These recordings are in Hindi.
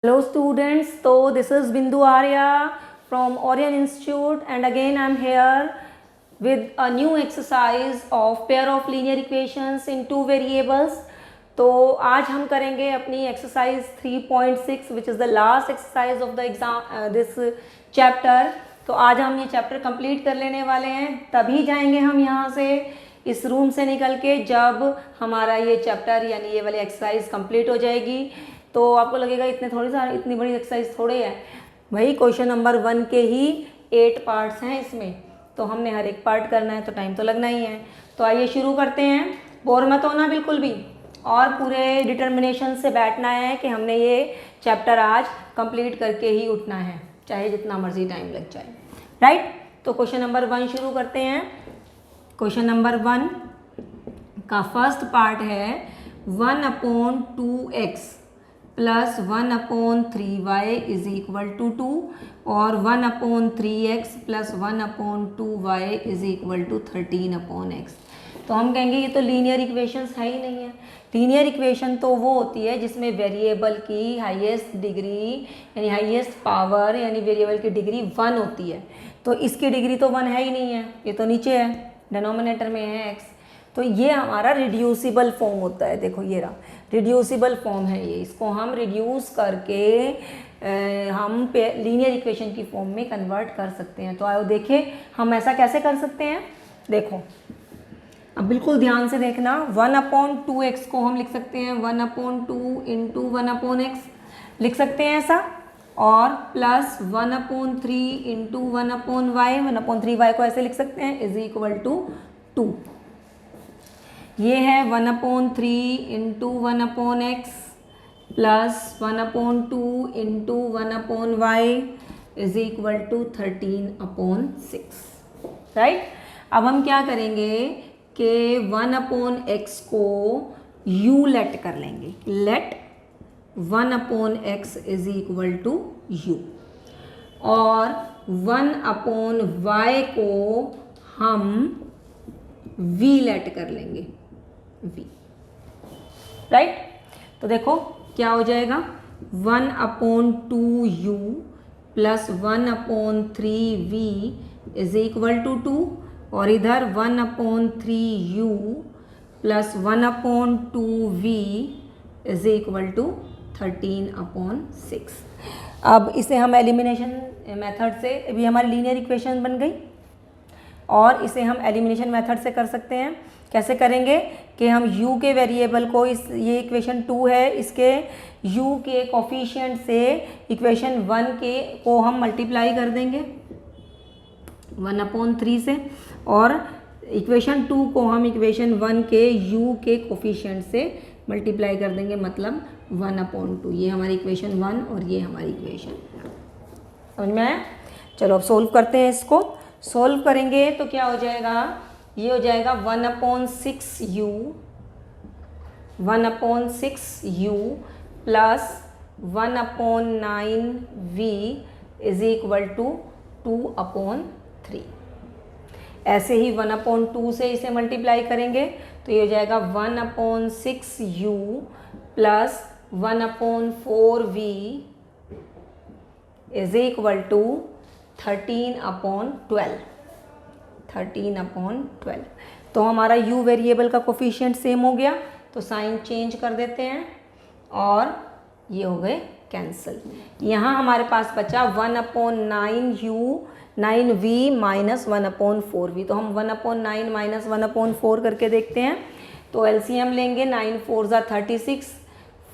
Hello students, so this is Bindu Arya from Orion Institute and again I am here with a new exercise of pair of linear equations in two variables. तो आज हम करेंगे अपनी exercise 3.6 which is the last exercise of the exam this chapter. तो आज हम ये चैप्टर कंप्लीट कर लेने वाले हैं, तभी जाएंगे हम यहाँ से इस रूम से निकल के जब हमारा ये चैप्टर यानी ये वाली एक्सरसाइज कंप्लीट हो जाएगी. तो आपको लगेगा इतनी बड़ी एक्सरसाइज थोड़े है भाई, क्वेश्चन नंबर 1 के ही 8 पार्ट्स हैं इसमें, तो हमने हर एक पार्ट करना है तो टाइम तो लगना ही है. तो आइए शुरू करते हैं. बोर मत होना बिल्कुल भी, और पूरे डिटर्मिनेशन से बैठना है कि हमने ये चैप्टर आज कंप्लीट करके ही उठना है, चाहे जितना मर्जी टाइम लग जाए. राइट, तो क्वेश्चन नंबर 1 शुरू करते हैं. क्वेश्चन नंबर 1 का फर्स्ट पार्ट है 1/2x plus 1/3y is equal to 2 और 1/3x plus 1/2y is equal to 13/x. तो हम कहेंगे ये तो लीनियर इक्वेशंस है ही नहीं है. लीनियर इक्वेशन तो वो होती है जिसमें वेरिएबल की हाईएस्ट डिग्री यानी हाईएस्ट पावर यानी वेरिएबल की डिग्री 1 होती है. तो इसकी डिग्री तो 1 है ही नहीं है, ये तो नीचे है, डिनोमिनेटर में है x. तो ये हमारा रिड्यूसिबल फॉर्म होता है. देखो ये रहा रिड्यूसिबल फॉर्म है ये, इसको हम रिड्यूस करके हम लीनियर इक्वेशन की फॉर्म में कन्वर्ट कर सकते हैं. तो आओ देखें हम ऐसा कैसे कर सकते हैं. देखो अब बिल्कुल ध्यान से देखना. 1/2x को हम लिख सकते हैं 1/2 इंटू 1/x लिख सकते हैं ऐसा, और प्लस 1/3 इंटू 1/y 1/3y को ऐसे लिख सकते हैं इज इक्वल टू 2. ये है 1/3 into 1/x plus 1/2 into 1/y is equal to 13/6. Right, अब हम क्या करेंगे कि 1/x को u लेट कर लेंगे. Let 1/x is equal to u और 1/y को हम v लेट कर लेंगे v. राइट, तो देखो क्या हो जाएगा 1/2u plus 1/3v is equal to 2 और इधर 1/3u plus 1/2v is equal to 13/6. अब इसे हम एलिमिनेशन मेथड से भी हमारी लीनियर इक्वेशन बन गई, और इसे हम एलिमिनेशन मेथड से कर सकते हैं. कैसे करेंगे कि हम u के वेरिएबल को ये इक्वेशन 2 है, इसके u के कोफिशिएंट से इक्वेशन 1 के को हम मल्टीप्लाई कर देंगे 1/3 से, और इक्वेशन 2 को हम इक्वेशन 1 के u के कोफिशिएंट से मल्टीप्लाई कर देंगे, मतलब 1/2. ये हमारी इक्वेशन 1 और ये हमारी इक्वेशन. समझ में आया. चलो अब सोल्व करते हैं. इसको सोल्व करेंगे तो क्या हो जाएगा, ये हो जाएगा 1/6u plus 1/9v is equal to 2/3. ऐसे ही 1/2 से इसे मल्टीप्लाई करेंगे तो ये हो जाएगा 1/6u plus 1/4v is equal to 13/12. तो हमारा u वेरिएबल का कोफिशिएंट सेम हो गया, तो साइन चेंज कर देते हैं और ये हो गए कैंसिल. यहाँ हमारे पास बचा 1/9u 9v माइनस 1/4v. तो हम 1/9 माइनस 1/4 करके देखते हैं. तो एलसीएम लेंगे 9 4 ज़ा 36,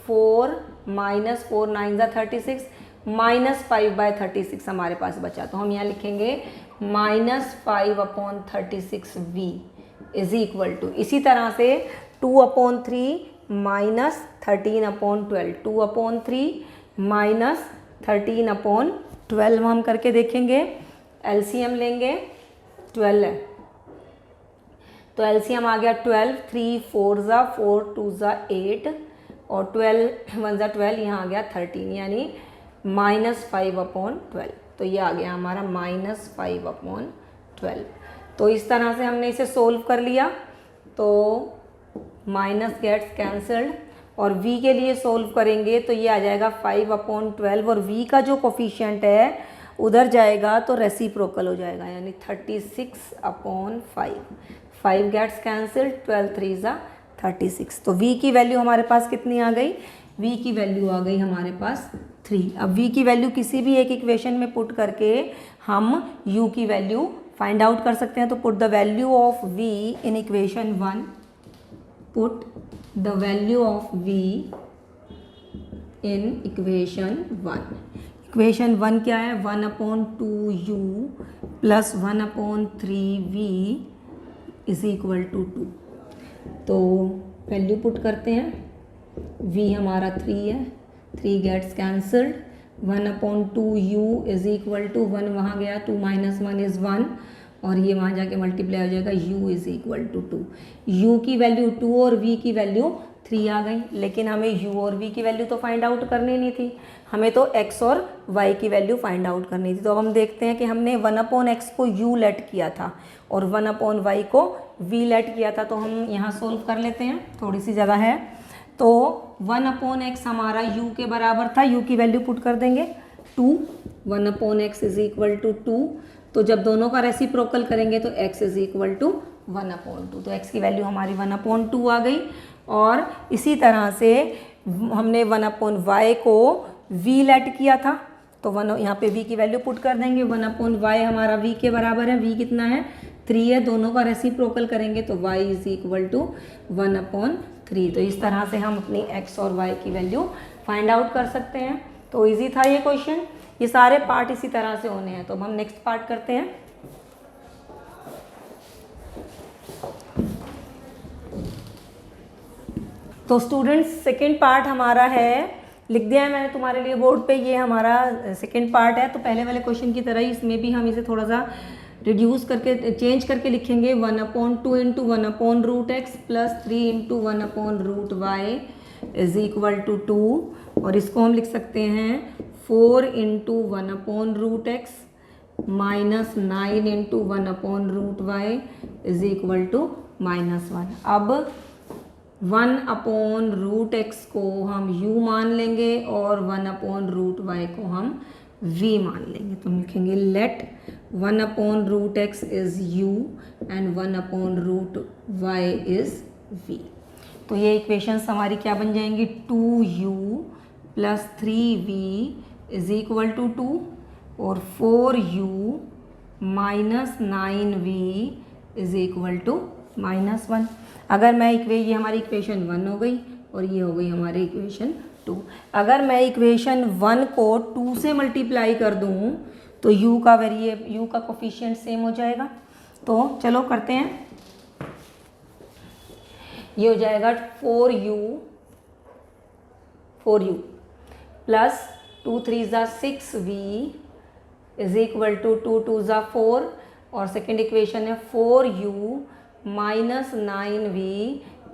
4 माइनस 4 9 ज़ा 36, माइनस 5/36 हमारे पास बचा. तो हम यहाँ लिखेंगे -5/36v इज इक्वल टू, इसी तरह से 2/3 माइनस 13/12 2/3 माइनस 13/12 हम करके देखेंगे. एलसीएम लेंगे 12 है, तो एलसीएम आ गया 12, 3 4 ज़ा 4 2 ज़ा 8 और 12 1 ज़ा 12, यहाँ आ गया 13 यानी -5/12. तो ये आ गया हमारा -5/12. तो इस तरह से हमने इसे सोल्व कर लिया. तो माइनस गेट्स कैंसल्ड और v के लिए सोल्व करेंगे तो ये आ जाएगा 5/12 और v का जो कोफिशिएंट है उधर जाएगा तो रेसिप्रोकल हो जाएगा, यानी 36/5। 5 गेट्स कैंसिल, 12 3 ज़ा 36। तो v की वैल्यू हमारे पास कितनी आ गई? v की वैल्यू आ गई हमारे पास 3। अब v की वैल्यू किसी भी एक इक्वेशन में पुट करके हम u की वैल्यू फाइंड आउट कर सकते हैं। तो put the value of v in equation 1, put the value of v in equation 1। Equation 1 क्या है? 1/2u plus 1/3v is equal to 2। तो वैल्यू पुट करते हैं, v हमारा 3 है, 3 gets cancelled, 1/2u is equal to 1 वहाँ गया, 2 - 1 इज़ 1 और ये वहाँ जाके मल्टीप्लाई हो जाएगा, u is equal to 2। u की वैल्यू 2 और v की वैल्यू 3 आ गई, लेकिन हमें u और v की वैल्यू तो फाइंड आउट करनी नहीं थी, हमें तो x और y की वैल्यू फाइंड आउट करनी थी। तो अब हम देखते हैं कि हमने 1/x को u लेट किया था और 1/y को v लेट किया था, तो हम यहाँ सोल्व कर लेते हैं, थोड़ी सी जगह है। तो 1/x हमारा u के बराबर था, u की वैल्यू पुट कर देंगे 2, 1/x इज इक्वल टू 2। तो जब दोनों का रेसिप्रोकल करेंगे तो x इज इक्वल टू 1/2। तो x की वैल्यू हमारी 1/2 आ गई। और इसी तरह से हमने 1/y को v लेट किया था, तो यहाँ पे v की वैल्यू पुट कर देंगे, 1/y हमारा v के बराबर है, v कितना है? 3 है, दोनों का रेसिप्रोकल करेंगे तो y इज इक्वल टू 1/3। तो इस तरह से हम अपनी x और y की वैल्यू फाइंड आउट कर सकते हैं। तो इजी था ये क्वेश्चन, ये सारे पार्ट इसी तरह से होने हैं। तो अब हम नेक्स्ट पार्ट करते हैं। तो स्टूडेंट्स सेकेंड पार्ट हमारा है, लिख दिया है मैंने तुम्हारे लिए बोर्ड पे, ये हमारा सेकेंड पार्ट है। तो पहले वाले क्वेश्चन की तरह ही इसमें भी हम इसे थोड़ा सा रिड्यूस करके चेंज करके लिखेंगे, 1/2 into 1/√x plus 3 into 1/√y is equal to 2। और इसको हम लिख सकते हैं 4 into 1/√x minus 9 into 1/√y is equal to -1। अब 1/√x को हम u मान लेंगे और 1/√y को हम v मान लेंगे। तो हम लिखेंगे let 1/√x is u and 1/√y is v। तो ये इक्वेशंस हमारी क्या बन जाएंगी? 2u plus 3v is equal to 2 और 4u minus 9v is equal to -1। अगर मैं ये हमारी इक्वेशन 1 हो गई और ये हो गई हमारी इक्वेशन 2। अगर मैं इक्वेशन 1 को 2 से मल्टीप्लाई कर दूँ तो u का कोफिशिएंट सेम हो जाएगा। तो चलो करते हैं, ये हो जाएगा 4u प्लस 2 3 ज़ा 6v इज इक्वल टू 2 2 ज़ा 4 और सेकेंड इक्वेशन है 4u minus 9v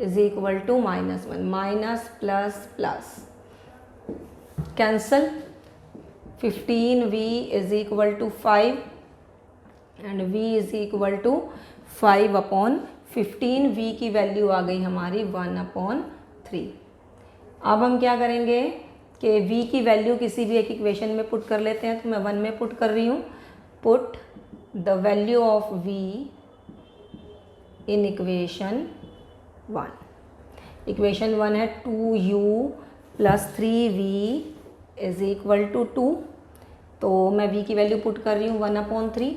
is equal to -1। Minus plus plus cancel, 15v is equal to 5 and v is equal to 5/15। v की वैल्यू आ गई हमारी 1/3। अब हम क्या करेंगे कि v की वैल्यू किसी भी एक इक्वेशन में पुट कर लेते हैं। तो मैं 1 में पुट कर रही हूँ, put the value of v in equation 1। Equation 1 है 2u plus 3v is equal to 2। तो मैं v की वैल्यू पुट कर रही हूँ 1/3।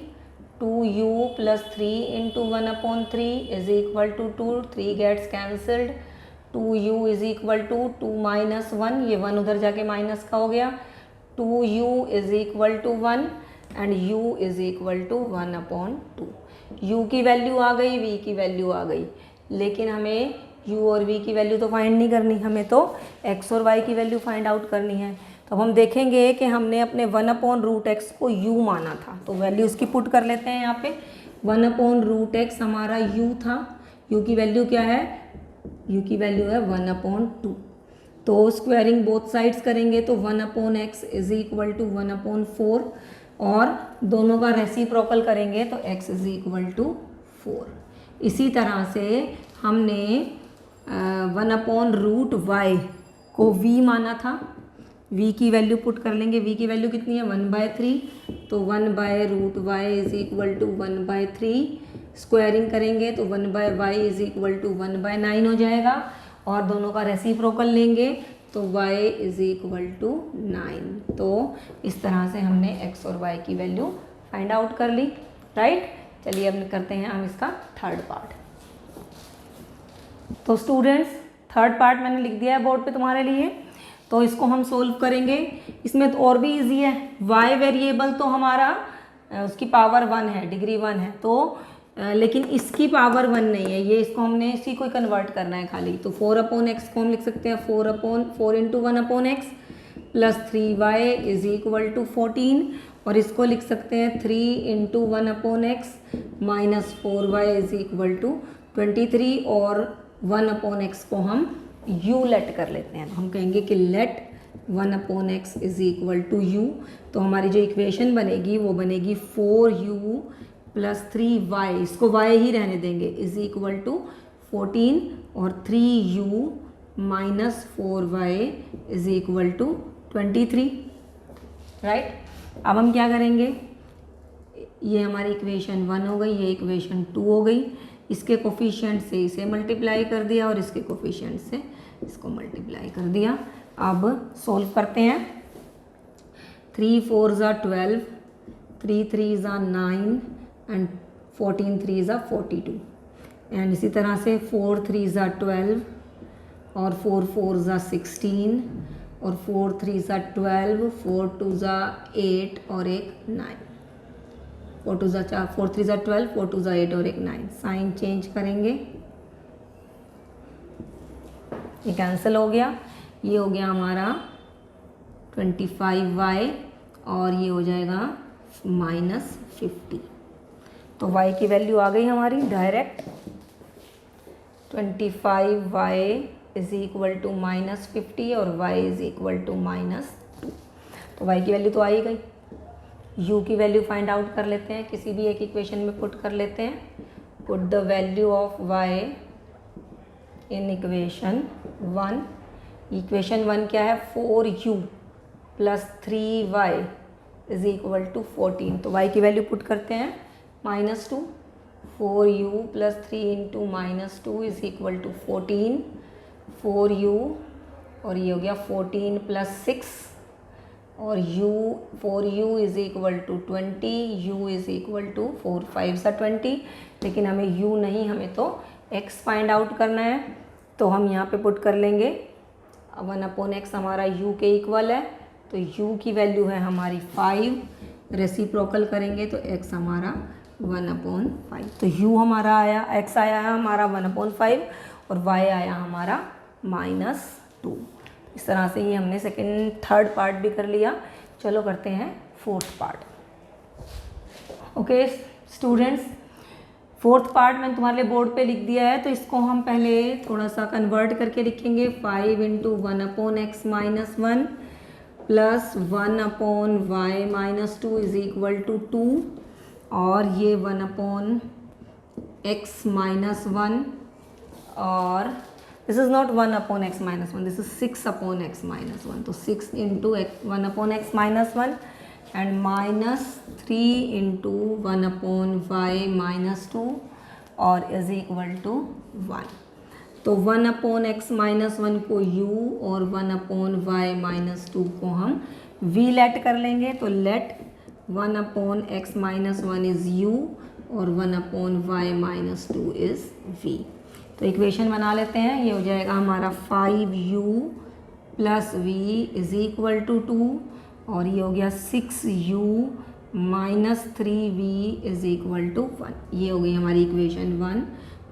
2u plus 3 into 1/3 is equal to 2, 3 gets cancelled, 2u is equal to 2 minus 1, ये 1 उधर जाके माइनस का हो गया, 2u is equal to 1 and u is equal to 1/2। u की वैल्यू आ गई, v की वैल्यू आ गई, लेकिन हमें u और v की वैल्यू तो फाइंड नहीं करनी, हमें तो x और y की वैल्यू फाइंड आउट करनी है। तो हम देखेंगे कि हमने अपने 1/√x को u माना था, तो वैल्यू इसकी पुट कर लेते हैं यहाँ पे। 1/√x हमारा u था, u की वैल्यू क्या है? u की वैल्यू है 1/2। तो स्क्वायरिंग बोथ साइड्स करेंगे तो 1/x इज इक्वल टू 1/4 और दोनों का रेसिप्रोकल करेंगे तो x इज इक्वल टू 4। इसी तरह से हमने 1/√y को v माना था, v की वैल्यू पुट कर लेंगे। v की वैल्यू कितनी है 1/3, तो 1/√y is equal to 1/3, squaring करेंगे तो 1/y इज इक्वल टू 1/9 हो जाएगा, और दोनों का रेसिप्रोकल लेंगे तो y इज इक्वल टू 9। तो इस तरह से हमने x और y की वैल्यू फाइंड आउट कर ली, राइट। चलिए अब करते हैं हम इसका थर्ड पार्ट। तो स्टूडेंट्स थर्ड पार्ट मैंने लिख दिया है बोर्ड पे तुम्हारे लिए, तो इसको हम सोल्व करेंगे। इसमें तो और भी इजी है, y वेरिएबल तो हमारा उसकी पावर 1 है, डिग्री 1 है, तो लेकिन इसकी पावर 1 नहीं है, ये इसको हमने इसी को कन्वर्ट करना है खाली। तो 4/x को हम लिख सकते हैं 4 into 1/x plus 3y is equal to 14, और इसको लिख सकते हैं 3 into 1/x minus 4y is equal to 23, और 1/x को हम u लेट कर लेते हैं। तो हम कहेंगे कि let 1/x is equal to u। तो हमारी जो इक्वेशन बनेगी वो बनेगी 4u प्लस 3y, इसको y ही रहने देंगे, इज इक्वल टू 14, और 3u minus 4y is equal to 23, right. अब हम क्या करेंगे, ये हमारी इक्वेशन 1 हो गई, ये इक्वेशन 2 हो गई, इसके कोफिशिएंट से इसे मल्टीप्लाई कर दिया और इसके कोफिशिएंट से इसको मल्टीप्लाई कर दिया। अब सॉल्व करते हैं। 3 4 ज़ा 12, 3 3 ज़ा 9 एंड 14 3 ज़ा 42, एंड इसी तरह से 4 3 ज़ा 12 और 4 4 ज़ा 16 और 4 3 ज़ा 12, 4 2 ज़ा 8 और एक 9, 4 2 ज़ा 4, 4 3 ज़ा 12, 4 2 ज़ा 8 और एक 9। साइन चेंज करेंगे, ये कैंसिल हो गया, ये हो गया हमारा 25y और ये हो जाएगा -50। तो y की वैल्यू आ गई हमारी direct, 25y is equal to -50 और y इज इक्वल टू -2। तो y की वैल्यू तो आ ही गई। u की वैल्यू फाइंड आउट कर लेते हैं, किसी भी एक इक्वेशन में पुट कर लेते हैं। Put the value of y in equation 1। Equation 1 क्या है, 4u plus 3y is equal to 14। तो y की वैल्यू पुट करते हैं -2, 4u plus 3 into -2 is equal to 14, 4u और ये हो गया 14 प्लस 6 और u 4u is equal to 20, u is equal to 4 5 सा 20, लेकिन हमें u नहीं, हमें तो x फाइंड आउट करना है। तो हम यहाँ पे पुट कर लेंगे 1/x हमारा u के इक्वल है, तो u की वैल्यू है हमारी 5, रेसिप्रोकल करेंगे तो x हमारा 1/5। तो u हमारा आया, x आया है हमारा 1/5 और y आया हमारा -2। इस तरह से ये हमने थर्ड पार्ट भी कर लिया। चलो करते हैं fourth part. Okay students, fourth part मैंने तुम्हारे लिए बोर्ड पे लिख दिया है, तो इसको हम पहले थोड़ा सा कन्वर्ट करके लिखेंगे। 5 into 1/x minus 1 plus 1/y minus 2 is equal to 2, और ये 1/x माइनस 1, और this is not 1/x minus 1, this is 6/x minus 1। तो 6 into 1/x minus 1 and -3 into 1/y minus 2 और इज इक्वल टू 1। तो 1/x माइनस 1 को u और 1/y माइनस 2 को हम v लेट कर लेंगे। तो let 1/x minus 1 is u और 1/y माइनस 2 इज़ v। तो इक्वेशन बना लेते हैं, ये हो जाएगा हमारा 5u plus v is equal to 2, और ये हो गया 6u minus 3v is equal to 1। ये हो गई हमारी इक्वेशन 1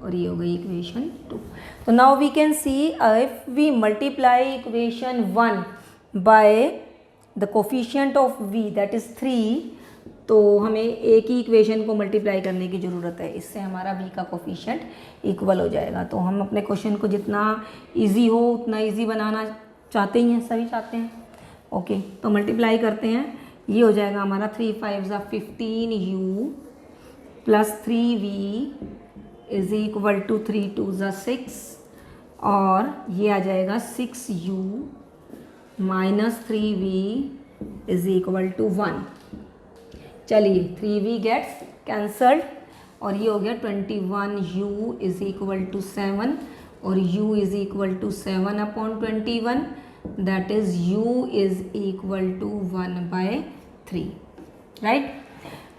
और ये हो गई इक्वेशन 2। तो now we can see if we multiply equation 1 by the coefficient of v that is 3, तो हमें एक ही इक्वेशन को मल्टीप्लाई करने की ज़रूरत है, इससे हमारा v का कोफिशिएंट इक्वल हो जाएगा। तो हम अपने क्वेश्चन को जितना इजी हो उतना इजी बनाना चाहते ही हैं, सभी चाहते हैं। ओके, तो मल्टीप्लाई करते हैं, ये हो जाएगा हमारा 3 5 ज़ा 15u plus 3v is equal to 3 2 ज़ा 6 और ये आ जाएगा 6u minus 3v is equal to 1। चलिए 3v गेट्स कैंसल्ड और ये हो गया 21u इज इक्वल टू 7 और u is equal to 7/21, that is u is equal to 1/3, right.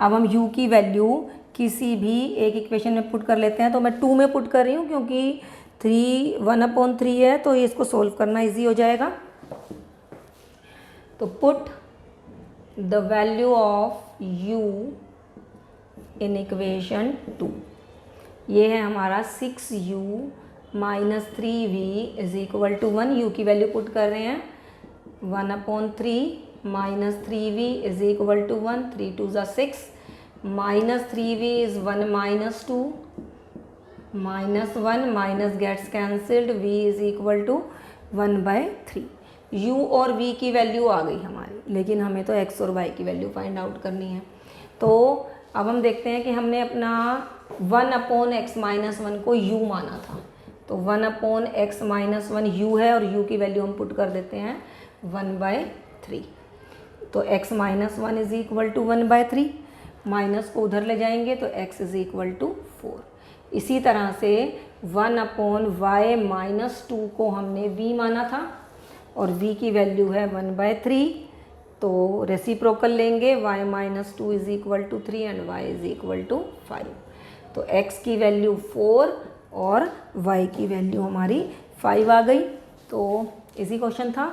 अब हम u की वैल्यू किसी भी एक इक्वेशन में पुट कर लेते हैं। तो मैं 2 में पुट कर रही हूँ क्योंकि 1/3 है, तो इसको सोल्व करना इजी हो जाएगा। तो put the value of u in equation 2। ये है हमारा 6u minus 3v is equal to 1। u की वैल्यू पुट कर रहे हैं 1/3 minus 3v is equal to 1, 3 2 ज़ा 6, minus 3v is 1 minus 2, minus 1 minus gets cancelled, v is equal to 1/3। u और v की वैल्यू आ गई हमारी, लेकिन हमें तो x और y की वैल्यू फाइंड आउट करनी है। तो अब हम देखते हैं कि हमने अपना 1/x माइनस 1 को u माना था, तो 1/x माइनस 1 u है और u की वैल्यू हम पुट कर देते हैं 1/3। तो x minus 1 is equal to 1/3, minus को उधर ले जाएंगे तो x इज इक्वल टू 4। इसी तरह से 1/y माइनस 2 को हमने v माना था और v की वैल्यू है 1/3, तो रेसिप्रोकल लेंगे, y minus 2 is equal to 3 and y is equal to 5। तो x की वैल्यू 4 और y की वैल्यू हमारी 5 आ गई। तो इजी क्वेश्चन था,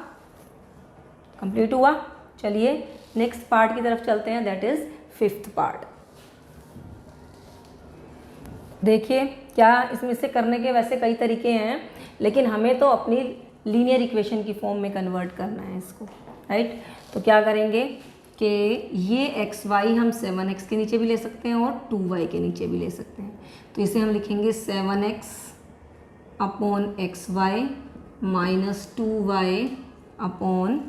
कंप्लीट हुआ। चलिए नेक्स्ट पार्ट की तरफ चलते हैं, दैट इज 5th पार्ट। देखिए क्या इसमें से करने के वैसे कई तरीके हैं, लेकिन हमें तो अपनी लीनियर इक्वेशन की फॉर्म में कन्वर्ट करना है इसको, राइट। तो क्या करेंगे कि ये एक्स वाई हम 7x के नीचे भी ले सकते हैं और 2y के नीचे भी ले सकते हैं। तो इसे हम लिखेंगे 7x upon x y minus 2y upon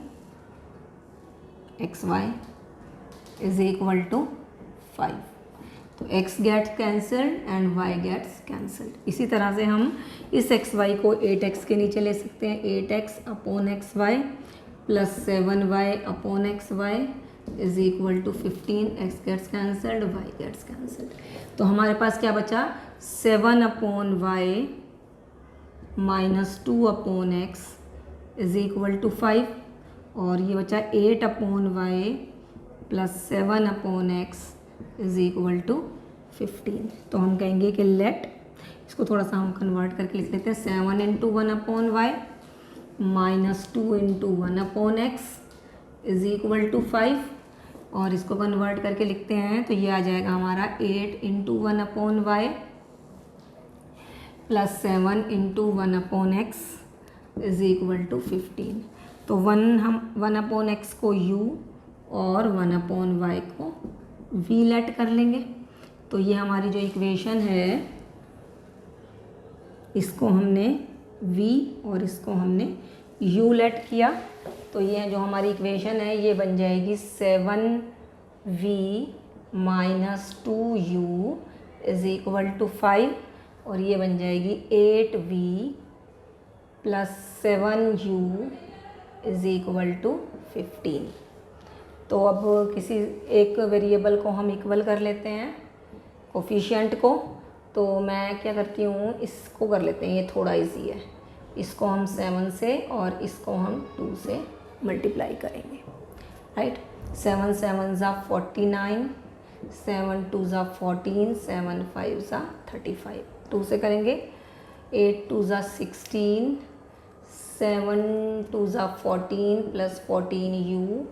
x y is equal to 5। तो x gets cancelled and y gets cancelled. इसी तरह से हम इस एक्स वाई को 8x के नीचे ले सकते हैं, 8x upon x y plus 7y upon x y is equal to 15, x gets cancelled, y gets cancelled. तो हमारे पास क्या बचा, 7 upon y minus 2 upon x is equal to 5 और ये बचा 8 upon y plus 7 upon x is equal to 15। तो हम कहेंगे कि लेट, इसको थोड़ा सा हम कन्वर्ट करके लिख लेते हैं, 7 into 1 upon y minus 2 into 1 upon x is equal to 5 और इसको कन्वर्ट करके लिखते हैं तो ये आ जाएगा हमारा 8 into 1 upon y plus 7 into 1 upon x is equal to 15। तो 1 अपॉन एक्स को u और 1 अपॉन वाई को v लेट कर लेंगे। तो ये हमारी जो इक्वेशन है इसको हमने v और इसको हमने u लेट किया, तो ये जो हमारी इक्वेशन है ये बन जाएगी 7v minus 2u is equal to 5 और ये बन जाएगी 8v plus 7u is equal to 15। तो अब किसी एक वेरिएबल को हम इक्वल कर लेते हैं, कोफिशिएंट को। तो मैं क्या करती हूँ, इसको कर लेते हैं, ये थोड़ा इजी है। इसको हम 7 से और इसको हम 2 से मल्टीप्लाई करेंगे, राइट। 7 7 ज़ा 49, 7 2 ज़ा 14, 7 5 ज़ा 35। 2 से करेंगे 8 2 ज़ा 16, 7 2 ज़ा 14 plus 14u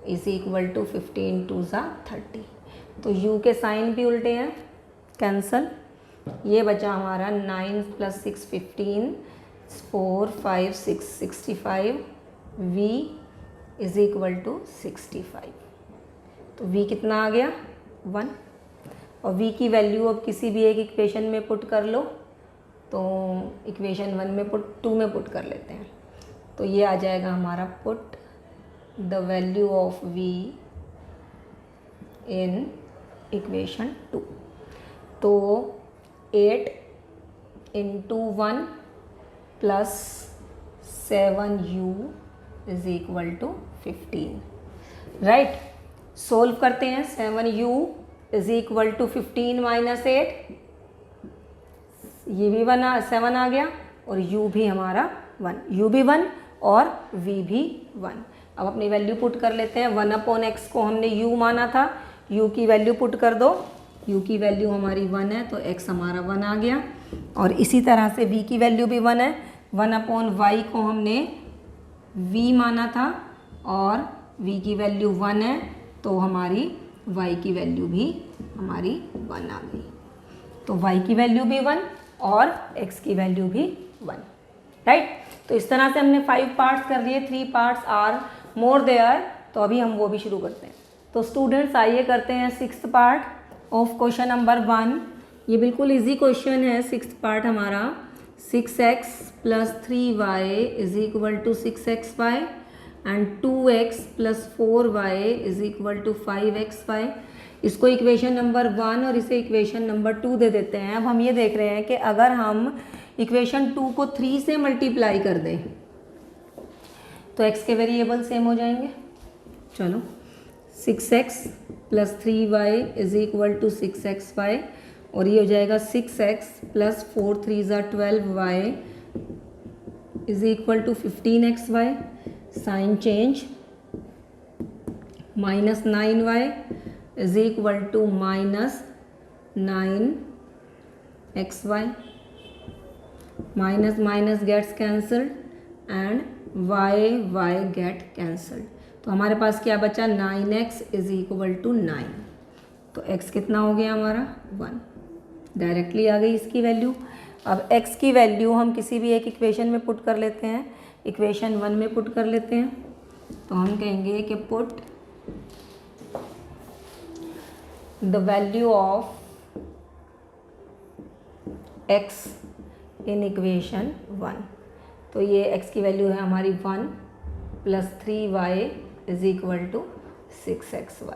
is equal to 15 2 ज़ा 30। तो u के साइन भी उल्टे हैं, कैंसल। ये बचा हमारा 9 plus 6 15, 4 5 6 65, v is equal to 65। तो v कितना आ गया 1 और v की वैल्यू अब किसी भी एक इक्वेशन में पुट कर लो। तो इक्वेशन 1 में पुट, 2 में पुट कर लेते हैं। तो ये आ जाएगा हमारा put the value of v in equation 2। तो 8 into 1 plus 7u is equal to 15, right. Solve करते हैं। 7u is equal to 15 minus 8, ये भी 7 आ गया और u भी हमारा 1, u भी 1 और v भी 1। अब अपनी वैल्यू पुट कर लेते हैं। 1/x को हमने u माना था, u की वैल्यू पुट कर दो, u की वैल्यू हमारी 1 है तो x हमारा 1 आ गया। और इसी तरह से v की वैल्यू भी 1 है, 1/y को हमने v माना था और v की वैल्यू 1 है तो हमारी y की वैल्यू भी हमारी 1 आ गई। तो y की वैल्यू भी 1 और x की वैल्यू भी 1, राइट। तो इस तरह से हमने 5 पार्ट्स कर दिए, 3 पार्ट्स आर मोर देयर। तो अभी हम वो भी शुरू करते हैं। तो स्टूडेंट्स आइए करते हैं 6th part of question number 1। ये बिल्कुल इजी क्वेश्चन है। 6th पार्ट हमारा 6x plus 3y is equal to 6xy and 2x plus 4y is equal to 5xy। इसको इक्वेशन नंबर 1 और इसे इक्वेशन नंबर 2 दे देते हैं। अब हम ये देख रहे हैं कि अगर हम इक्वेशन 2 को 3 से मल्टीप्लाई कर दें तो x के वेरिएबल सेम हो जाएंगे। चलो 6x plus 3y is equal to 6xy और ये हो जाएगा 6x प्लस 4 3 ज़ा 12y is equal to 15xy। Sign change, minus 9y is equal to minus 9xy। Minus minus gets cancelled and y get cancelled. तो हमारे पास क्या बचा, 9x इज इक्वल टू 9। तो x कितना हो गया हमारा 1, डायरेक्टली आ गई इसकी वैल्यू। अब x की वैल्यू हम किसी भी एक इक्वेशन में पुट कर लेते हैं। इक्वेशन 1 में पुट कर लेते हैं तो हम कहेंगे कि put the value of x in equation 1। तो ये x की वैल्यू है हमारी 1 plus 3y is equal to 6xy।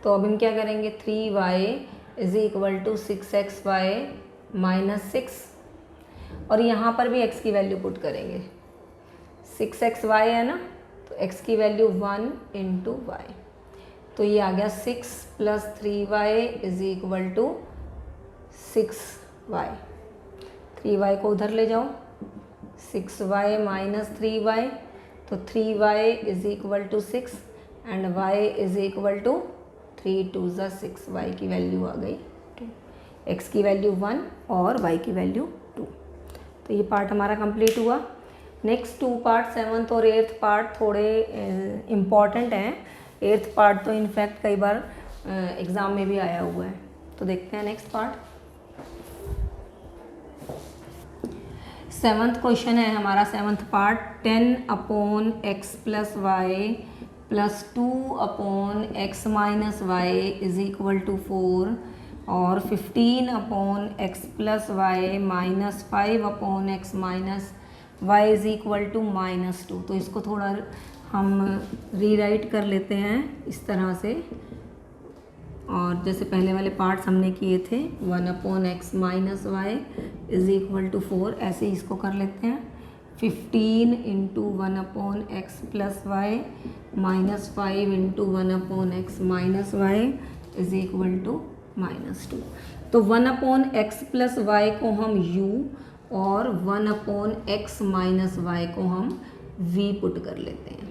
तो अब हम क्या करेंगे, 3y is equal to 6xy minus 6 और यहाँ पर भी x की वैल्यू पुट करेंगे। 6xy है ना, तो x की वैल्यू 1 इंटू वाई। तो ये आ गया 6 plus 3y is equal to 6y। 3y को उधर ले जाओ, 6y माइनस 3y, तो 3y is equal to 6 and y is equal to 3 2 ज़ा 6, y की वैल्यू आ गई 2, x की वैल्यू 1 और y की वैल्यू 2। तो ये पार्ट हमारा कंप्लीट हुआ। नेक्स्ट 2 पार्ट 7th और 8th पार्ट थोड़े इम्पॉर्टेंट हैं। 8th पार्ट तो इनफैक्ट कई बार एग्ज़ाम में भी आया हुआ है। तो देखते हैं नेक्स्ट पार्ट। 7th क्वेश्चन है हमारा 7th part, 10/x plus y plus 2/x minus y is equal to 4 और 15/x plus y minus 5/x minus y is equal to minus 2। तो इसको थोड़ा हम रीराइट कर लेते हैं इस तरह से, और जैसे पहले वाले पार्ट्स हमने किए थे 1/x minus y is equal to 4, ऐसे इसको कर लेते हैं। 15 into 1/x plus y minus 5 into 1/x minus y is equal to minus 2। तो 1/x प्लस वाई को हम u और 1/x माइनस वाई को हम v पुट कर लेते हैं,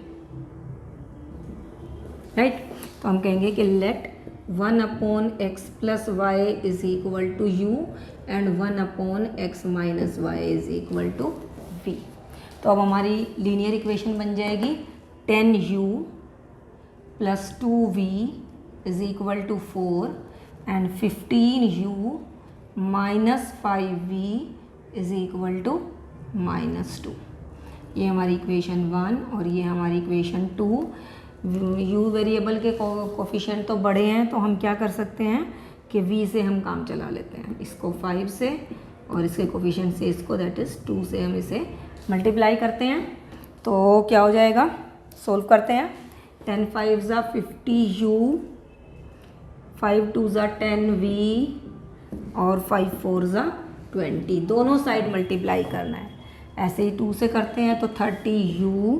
राइट। तो हम कहेंगे कि let 1/x plus y is equal to u and 1/x minus y is equal to v। तो अब हमारी लीनियर इक्वेशन बन जाएगी 10u प्लस 2v इज इक्वल टू 4 एंड 15u माइनस 5v is equal to minus 2। ये हमारी इक्वेशन 1 और ये हमारी इक्वेशन 2। u वेरिएबल के कोफिशिएंट तो बड़े हैं, तो हम क्या कर सकते हैं कि v से हम काम चला लेते हैं। इसको 5 से और इसके कोफिशिएंट से इसको दैट इज़ 2 से हम इसे मल्टीप्लाई करते हैं। तो क्या हो जाएगा, सोल्व करते हैं। 10 5 ज़ा 50u 5 2 ज़ा 10 v और 5 4 ज़ा 20, दोनों साइड मल्टीप्लाई करना है। ऐसे ही 2 से करते हैं तो 30u,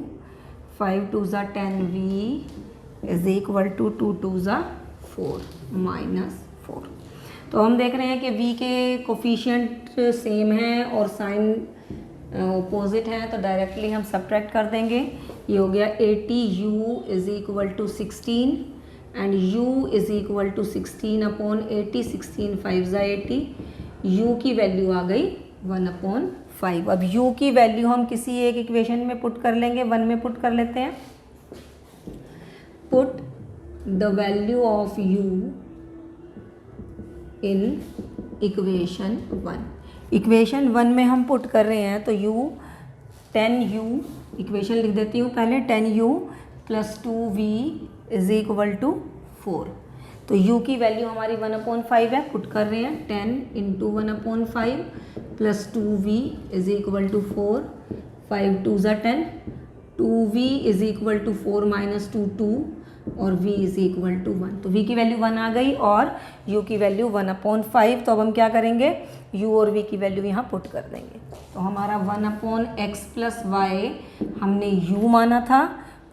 5 2 ज़ा 10 v इज इक्वल टू 2 2 ज़ा 4 -4। तो हम देख रहे हैं कि v के कोफिशिएंट सेम हैं और साइन अपोजिट हैं, तो डायरेक्टली हम सब्ट्रैक्ट कर देंगे। ये हो गया 80u is equal to 16 and u is equal to 16/80, 16 5 ज़ा 80, u की वैल्यू आ गई 1/5। अब u की वैल्यू हम किसी एक इक्वेशन में पुट कर लेंगे, 1 में पुट कर लेते हैं। Put the value of u in equation 1। Equation 1 में हम पुट कर रहे हैं तो u 10u, इक्वेशन लिख देती हूँ पहले, 10u प्लस 2v इज इक्वल टू 4। तो u की वैल्यू हमारी 1/5 है, पुट कर रहे हैं 10 into 1/5 plus 2v is equal to 4, 5 2 ज़ा 10, 2v is equal to 4 minus 2 2 और v इज इक्वल टू 1। तो v की वैल्यू 1 आ गई और u की वैल्यू 1/5। तो अब हम क्या करेंगे, u और v की वैल्यू यहाँ पुट कर देंगे। तो हमारा 1/x प्लस y हमने u माना था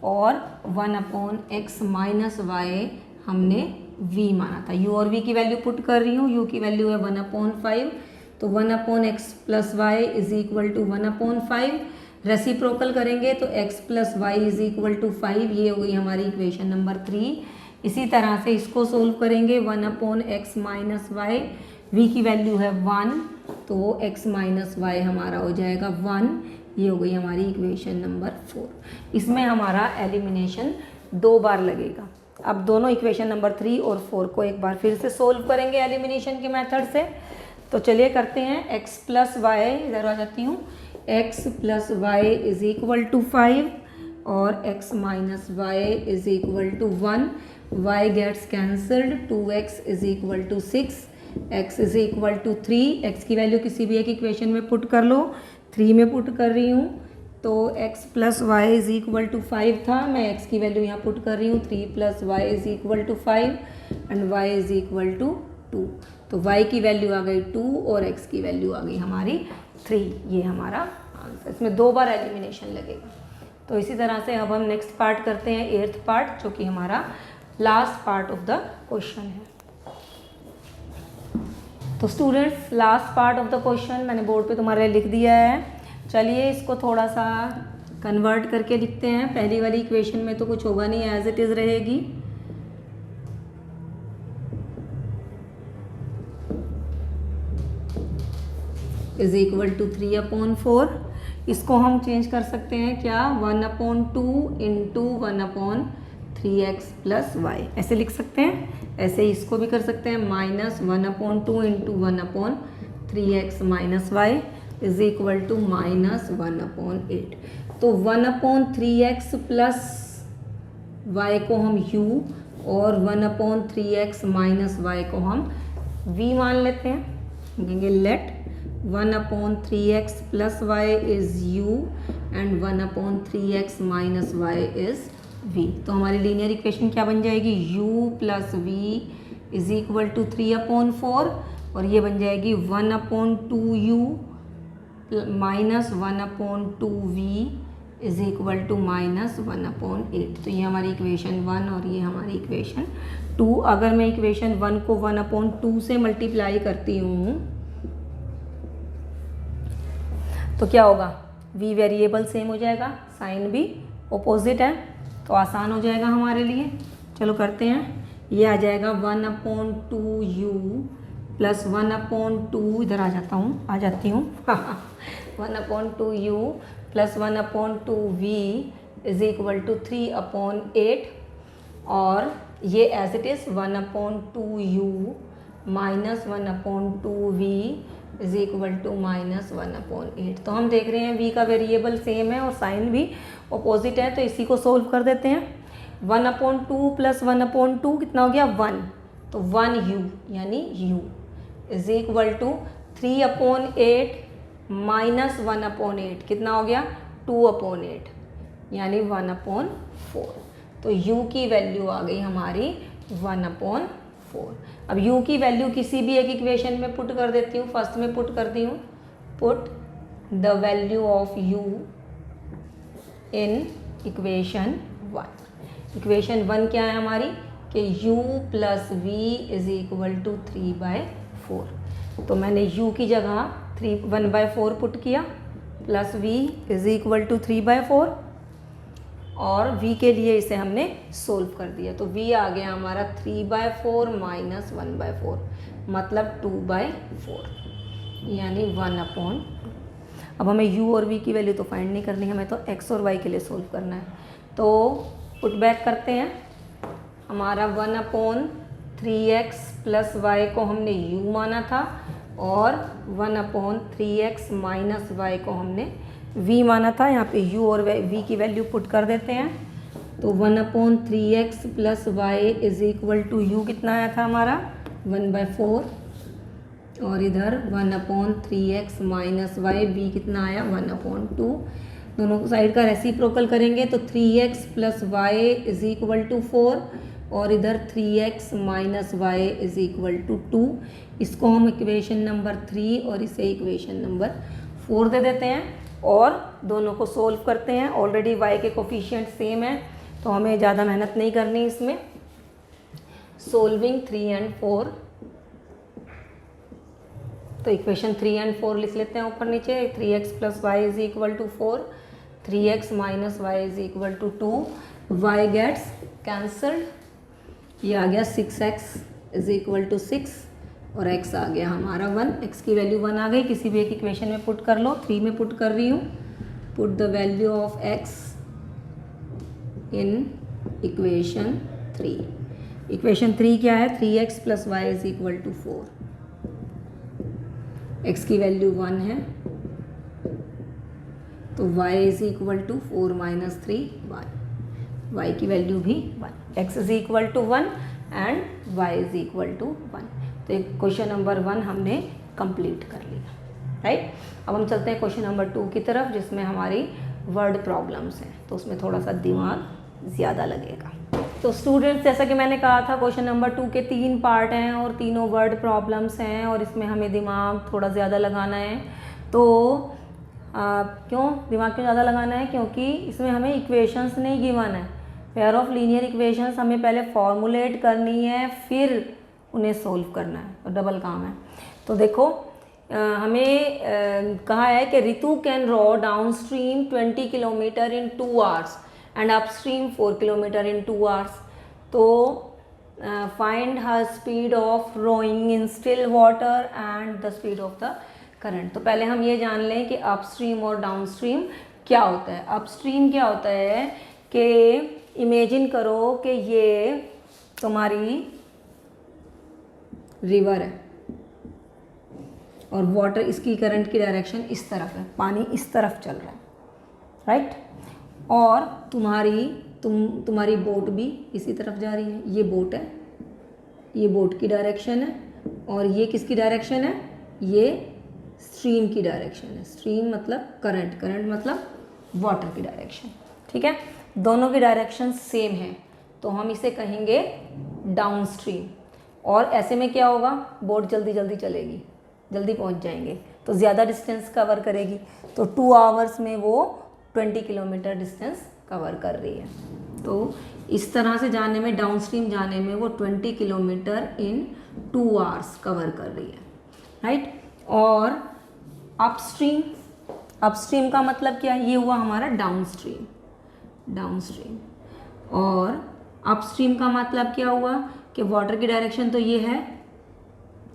और 1/x माइनस y हमने v माना था। u और v की वैल्यू पुट कर रही हूँ, u की वैल्यू है 1/5, तो 1/x प्लस y is equal to 1/5। Reciprocal करेंगे तो x plus y is equal to 5, ये हो गई हमारी इक्वेशन नंबर 3। इसी तरह से इसको सोल्व करेंगे, 1/x माइनस वाई, v की वैल्यू है 1, तो x माइनस वाई हमारा हो जाएगा 1, ये हो गई हमारी इक्वेशन नंबर 4। इसमें हमारा एलिमिनेशन 2 बार लगेगा। अब दोनों इक्वेशन नंबर 3 और 4 को एक बार फिर से सोल्व करेंगे एलिमिनेशन के मेथड से। तो चलिए करते हैं, x प्लस वाई, इधर आ जाती हूँ, x plus y is equal to 5 और x minus y is equal to 1, y gets cancelled, 2x is equal to 6, x is equal to 3। x की वैल्यू किसी भी एक इक्वेशन में पुट कर लो, 3 में पुट कर रही हूँ, तो x plus y is equal to 5 था, मैं x की वैल्यू यहाँ पुट कर रही हूँ, 3 plus y is equal to 5 and y is equal to 2। तो y की वैल्यू आ गई 2 और x की वैल्यू आ गई हमारी 3, ये हमारा आंसर। इसमें 2 बार एलिमिनेशन लगेगा। तो इसी तरह से अब हम नेक्स्ट पार्ट करते हैं, 8th पार्ट, जो कि हमारा last part of the question है। तो students, last part of the question मैंने बोर्ड पे तुम्हारे लिए लिख दिया है। चलिए इसको थोड़ा सा कन्वर्ट करके लिखते हैं। पहली वाली इक्वेशन में तो कुछ होगा नहीं, एज इट इज़ रहेगी। Is equal to 3/4। इसको हम चेंज कर सकते हैं क्या, 1/2 इंटू 1/3x प्लस वाई, ऐसे लिख सकते हैं। ऐसे इसको भी कर सकते हैं, -1/2 into 1/3x minus y is equal to -1/8। तो 1/3x प्लस वाई को हम u और 1/3x माइनस वाई को हम v मान लेते हैं। कहेंगे let 1/3x plus y is u and 1/3x minus y is v। तो हमारी लीनियर इक्वेशन क्या बन जाएगी, u plus v is equal to 3/4 और ये बन जाएगी 1/2u minus 1/2v is equal to -1/8। तो ये हमारी इक्वेशन 1 और ये हमारी इक्वेशन 2। अगर मैं इक्वेशन 1 को 1/2 से मल्टीप्लाई करती हूँ तो क्या होगा, v वेरिएबल सेम हो जाएगा, साइन भी ऑपोजिट है, तो आसान हो जाएगा हमारे लिए। चलो करते हैं, ये आ जाएगा 1/2u प्लस 1/2, इधर आ जाती हूँ 1/2u plus 1/2v is equal to 3/8 और ये as it is 1/2u minus 1/2v is equal to -1/8। तो हम देख रहे हैं v का वेरिएबल सेम है और साइन भी ऑपोजिट है, तो इसी को सोल्व कर देते हैं। 1/2 प्लस 1/2 कितना हो गया, 1, तो 1u यानी u is equal to 3/8 minus 1/8 कितना हो गया, 2/8 यानी 1/4। तो u की वैल्यू आ गई हमारी 1/4। 4। अब u की वैल्यू किसी भी एक इक्वेशन में पुट कर देती हूँ। फर्स्ट में पुट करती हूँ, put the value of u in equation 1। Equation 1 क्या है हमारी कि u plus v is equal to 3/4। तो मैंने u की जगह 1/4 पुट किया, plus v is equal to 3/4, और v के लिए इसे हमने सोल्व कर दिया। तो v आ गया हमारा 3/4 माइनस 1/4, मतलब 2/4, यानी 1/2। अब हमें u और v की वैल्यू तो फाइंड नहीं करनी है, हमें तो x और y के लिए सोल्व करना है। तो पुट बैक करते हैं। हमारा 1/3x प्लस y को हमने u माना था, और 1/3x माइनस y को हमने v माना था। यहाँ पे u और v की वैल्यू पुट कर देते हैं। तो 1/3x plus y is equal to u कितना आया था हमारा 1/4, और इधर 1/3x माइनस y v कितना आया 1/2। दोनों साइड का रेसिप्रोकल करेंगे तो 3x plus y is equal to 4, और इधर 3x minus y is equal to 2। इसको हम इक्वेशन नंबर 3 और इसे इक्वेशन नंबर 4 दे देते हैं, और दोनों को सोल्व करते हैं। ऑलरेडी y के कोफिशिएंट सेम है, तो हमें ज़्यादा मेहनत नहीं करनी इसमें। सोल्विंग 3 एंड 4, तो इक्वेशन 3 एंड 4 लिख लेते हैं ऊपर नीचे। 3x plus y is equal to 4, 3x minus y is equal to 2, y gets cancelled, ये आ गया 6x इज इक्वल टू 6, और x आ गया हमारा 1। x की वैल्यू 1 आ गई, किसी भी एक इक्वेशन में पुट कर लो। 3 में पुट कर रही हूँ, put the value of x in equation 3। Equation 3 क्या है, 3x plus y is equal to 4, x की वैल्यू 1 है, तो y is equal to 4 minus 3y, y की वैल्यू भी 1, x is equal to 1 and y is equal to 1। तो एक क्वेश्चन नंबर 1 हमने कंप्लीट कर लिया, राइट। अब हम चलते हैं क्वेश्चन नंबर 2 की तरफ, जिसमें हमारी वर्ड प्रॉब्लम्स हैं, तो उसमें थोड़ा सा दिमाग ज़्यादा लगेगा। तो स्टूडेंट्स, जैसा कि मैंने कहा था, क्वेश्चन नंबर 2 के 3 पार्ट हैं और तीनों वर्ड प्रॉब्लम्स हैं, और इसमें हमें दिमाग थोड़ा ज़्यादा लगाना है। तो क्यों दिमाग क्यों ज़्यादा लगाना है, क्योंकि इसमें हमें इक्वेशंस नहीं गिवन है। पेयर ऑफ लीनियर इक्वेशंस हमें पहले फॉर्मुलेट करनी है, फिर उन्हें सोल्व करना है, और डबल काम है। तो देखो, हमें कहा है कि Ritu can row downstream 20 kilometre in 2 hours and upstream 4 kilometre in 2 hours. तो find her speed of rowing in still water and the speed of the current. तो पहले हम ये जान लें कि अपस्ट्रीम और डाउनस्ट्रीम क्या होता है। अपस्ट्रीम क्या होता है कि इमेजिन करो कि ये तुम्हारी रिवर है, और वाटर, इसकी करंट की डायरेक्शन इस तरफ है, पानी इस तरफ चल रहा है, राइट। और तुम्हारी बोट भी इसी तरफ जा रही है। ये बोट है, ये बोट की डायरेक्शन है, और ये किसकी डायरेक्शन है, ये स्ट्रीम की डायरेक्शन है। स्ट्रीम मतलब करंट, करंट मतलब वाटर की डायरेक्शन, ठीक है। दोनों की डायरेक्शन सेम है, तो हम इसे कहेंगे डाउन स्ट्रीम। और ऐसे में क्या होगा, बोट जल्दी जल्दी चलेगी, जल्दी पहुंच जाएंगे, तो ज़्यादा डिस्टेंस कवर करेगी। तो 2 आवर्स में वो 20 किलोमीटर डिस्टेंस कवर कर रही है। तो इस तरह से जाने में, डाउन स्ट्रीम जाने में वो 20 किलोमीटर इन 2 आवर्स कवर कर रही है, राइट। और अपस्ट्रीम, अपस्ट्रीम का मतलब क्या है, ये हुआ हमारा डाउन स्ट्रीम, डाउन स्ट्रीम। और अपस्ट्रीम का मतलब क्या हुआ कि वाटर की डायरेक्शन तो ये है,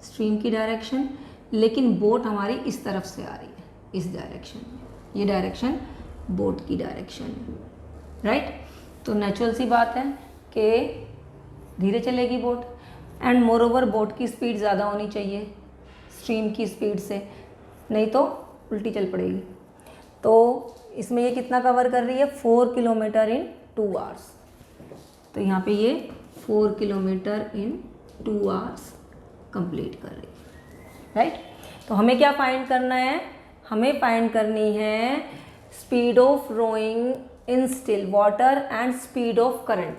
स्ट्रीम की डायरेक्शन, लेकिन बोट हमारी इस तरफ से आ रही है, इस डायरेक्शन में, ये डायरेक्शन बोट की डायरेक्शन है, राइट। तो नेचुरल सी बात है कि धीरे चलेगी बोट, एंड मोरओवर बोट की स्पीड ज़्यादा होनी चाहिए स्ट्रीम की स्पीड से, नहीं तो उल्टी चल पड़ेगी। तो इसमें ये कितना कवर कर रही है, 4 किलोमीटर इन 2 आवर्स। तो यहाँ पे ये 4 किलोमीटर इन 2 आवर्स कंप्लीट कर रही है, राइट। तो हमें क्या फाइंड करना है, हमें फाइंड करनी है speed of rowing in still water and speed of current.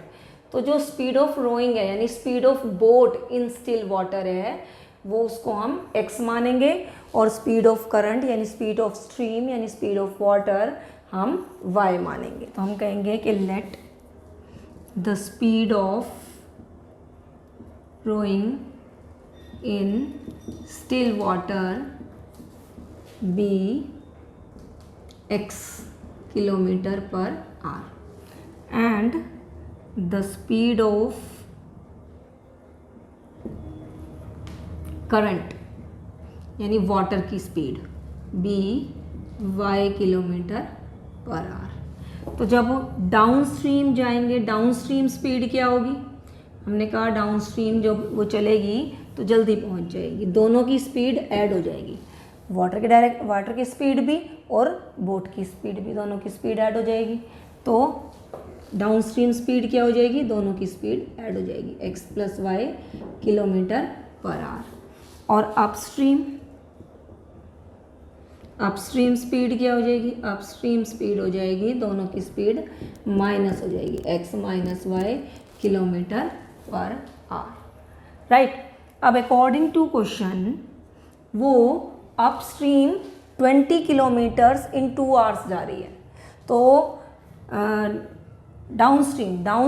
तो जो स्पीड ऑफ रोइंग है यानी speed of boat in still water है वो उसको हम x मानेंगे, और स्पीड ऑफ करंट यानी स्पीड ऑफ स्ट्रीम यानी स्पीड ऑफ वाटर हम y मानेंगे। तो हम कहेंगे कि let the speed of rowing in still water be x kilometre per hour and the speed of current यानी वाटर की speed be y kilometre per hour. तो जब डाउन स्ट्रीम जाएंगे, डाउन स्ट्रीम स्पीड क्या होगी? हमने कहा डाउन स्ट्रीम जब वो चलेगी तो जल्दी पहुंच जाएगी, दोनों की स्पीड ऐड हो जाएगी, वाटर की स्पीड भी और बोट की स्पीड भी, दोनों की स्पीड ऐड हो जाएगी। तो डाउन स्ट्रीम स्पीड क्या हो जाएगी? दोनों की स्पीड ऐड हो जाएगी x + y kilometre per hour. और अपस्ट्रीम स्पीड क्या हो जाएगी? अपस्ट्रीम स्पीड हो जाएगी, दोनों की स्पीड माइनस हो जाएगी x - y kilometre per hour, right. अब अकॉर्डिंग टू क्वेश्चन वो अपस्ट्रीम 20 किलोमीटर्स इन 2 आवर्स जा रही है, तो डाउन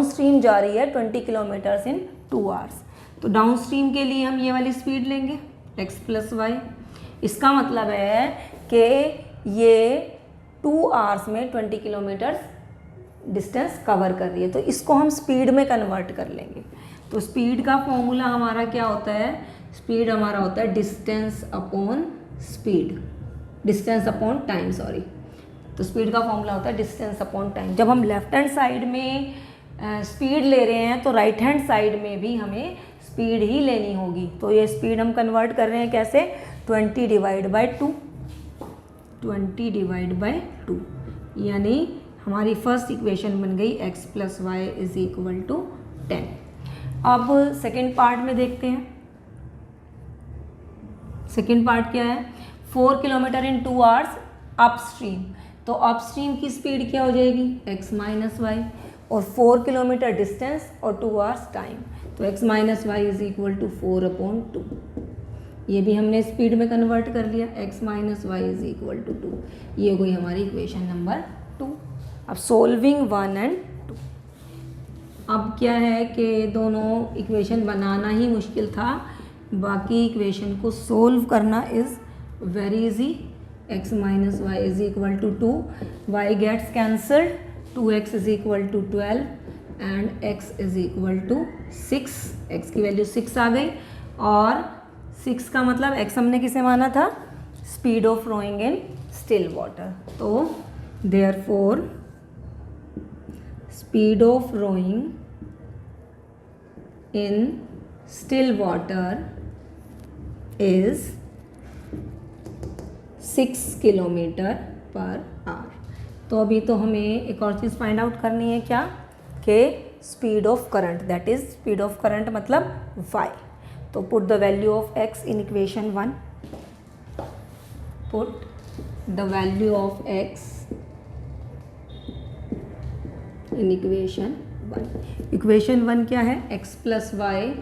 स्ट्रीम जा रही है 20 किलोमीटर्स इन 2 आवर्स। तो डाउन स्ट्रीम के लिए हम ये वाली स्पीड लेंगे x + y। इसका मतलब है कि ये 2 आवर्स में 20 किलोमीटर डिस्टेंस कवर कर रही है, तो इसको हम स्पीड में कन्वर्ट कर लेंगे। तो स्पीड का फॉर्मूला हमारा क्या होता है? स्पीड हमारा होता है डिस्टेंस अपॉन टाइम, सॉरी। तो स्पीड का फॉर्मूला होता है डिस्टेंस अपॉन टाइम। जब हम लेफ्ट हैंड साइड में स्पीड ले रहे हैं तो राइट हैंड साइड में भी हमें स्पीड ही लेनी होगी। तो ये स्पीड हम कन्वर्ट कर रहे हैं कैसे? 20 डिवाइड बाई 2 यानी हमारी फर्स्ट इक्वेशन बन गई x + y = 10। अब सेकेंड पार्ट में देखते हैं। सेकेंड पार्ट क्या है? 4 किलोमीटर इन 2 आवर्स अपस्ट्रीम। तो अपस्ट्रीम की स्पीड क्या हो जाएगी? x - y, और 4 किलोमीटर डिस्टेंस और 2 आवर्स टाइम, तो x - y = 4/2। ये भी हमने स्पीड में कन्वर्ट कर लिया, x - y = 2। ये हो गई हमारी इक्वेशन नंबर 2। अब सोल्विंग 1 और 2। अब क्या है कि दोनों इक्वेशन बनाना ही मुश्किल था, बाकी इक्वेशन को सोल्व करना is very easy. x - y = 2, y gets cancelled, 2x = 12 and x = 6। x की वैल्यू 6 आ गई, और 6 का मतलब x हमने किसे माना था? Speed of rowing in still water. तो therefore speed of rowing in still water is 6 kilometre per hour. तो अभी तो हमें एक और चीज़ फाइंड आउट करनी है, क्या? कि speed of current, that is speed of current मतलब y। तो put the value of x in equation 1। Put the value of x in equation 1। Equation 1 क्या है? x + y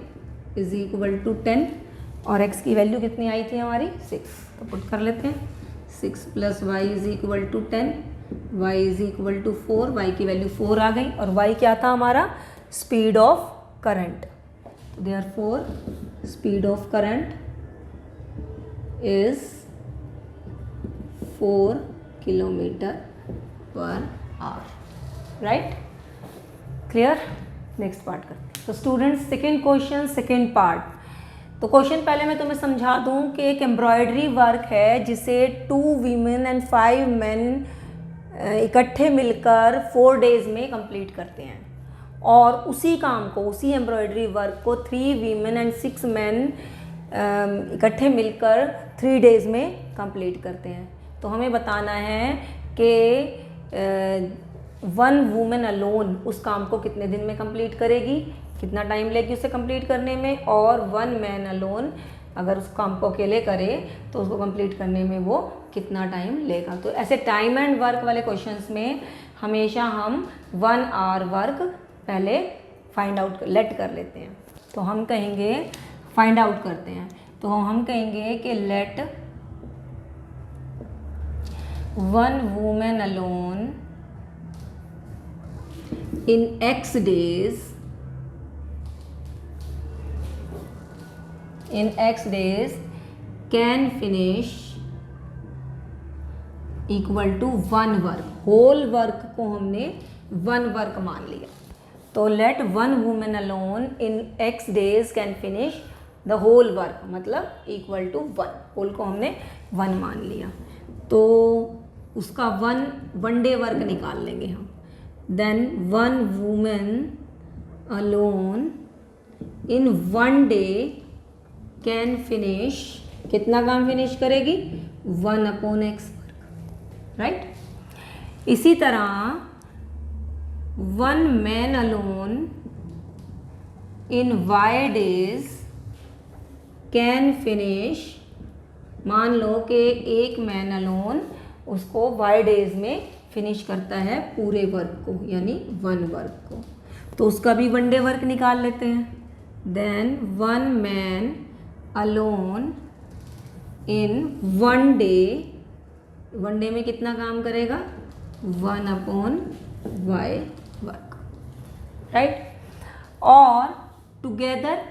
= 10, और x की वैल्यू कितनी आई थी हमारी? 6। तो पुट कर लेते हैं, 6 + y = 10, y = 4, y की वैल्यू 4 आ गई, और y क्या था हमारा? Speed of current. Therefore speed of current is 4 kilometre per hour, right? Clear? Next part करते हैं। तो students second question, second part. तो क्वेश्चन पहले मैं तुम्हें समझा दूं कि एक एम्ब्रॉयडरी वर्क है जिसे 2 वीमेन एंड 5 मेन इकट्ठे मिलकर 4 डेज में कंप्लीट करते हैं, और उसी काम को, उसी एम्ब्रॉयडरी वर्क को 3 वीमेन एंड 6 मेन इकट्ठे मिलकर 3 डेज में कंप्लीट करते हैं। तो हमें बताना है कि 1 वूमेन अलोन उस काम को कितने दिन में कंप्लीट करेगी, कितना टाइम लेगी उसे कंप्लीट करने में, और 1 मैन अलोन अगर उस काम को अकेले करे तो उसको कंप्लीट करने में वो कितना टाइम लेगा। तो ऐसे टाइम एंड वर्क वाले क्वेश्चंस में हमेशा हम 1 आवर वर्क पहले फाइंड आउट लेट कर लेते हैं। तो हम कहेंगे फाइंड आउट करते हैं, तो हम कहेंगे कि let one women alone in X days can finish equal to one work. Whole work को हमने वन वर्क मान लिया। तो let one women alone in X days can finish the whole work, मतलब इक्वल टू वन। होल को हमने वन मान लिया, तो उसका वन डे वर्क निकाल लेंगे हम। Then one women alone in one day can finish, कितना काम फिनिश करेगी? 1/x work, right. इसी तरह one man alone in Y days can finish, मान लो कि एक मैन अलोन उसको Y डेज में फिनिश करता है पूरे वर्क को, यानी वन वर्क को, तो उसका भी वन डे वर्क निकाल लेते हैं। Then one man alone in one day में कितना काम करेगा? 1/y work, right. और टुगेदर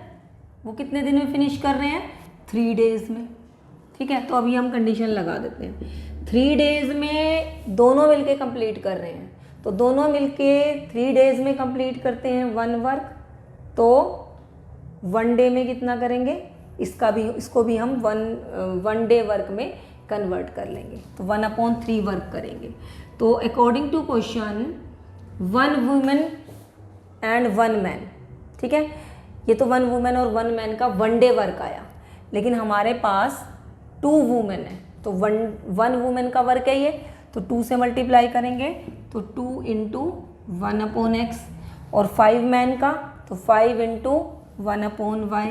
वो कितने दिन में फिनिश कर रहे हैं? 3 डेज में, ठीक है। तो अभी हम कंडीशन लगा देते हैं। 3 डेज में दोनों मिलके कंप्लीट कर रहे हैं, तो दोनों मिलके 3 डेज में कंप्लीट करते हैं वन वर्क, तो वन डे में कितना करेंगे? इसको भी हम वन डे वर्क में कन्वर्ट कर लेंगे, तो 1/3 वर्क करेंगे। तो according to question one women and one man, ठीक है, ये तो वन वुमेन और वन मैन का वन डे वर्क आया, लेकिन हमारे पास 2 वुमेन है, तो वन वुमेन का वर्क है ये, तो 2 से मल्टीप्लाई करेंगे, तो 2 × 1/x, और 5 मैन का तो 5 × 1/y,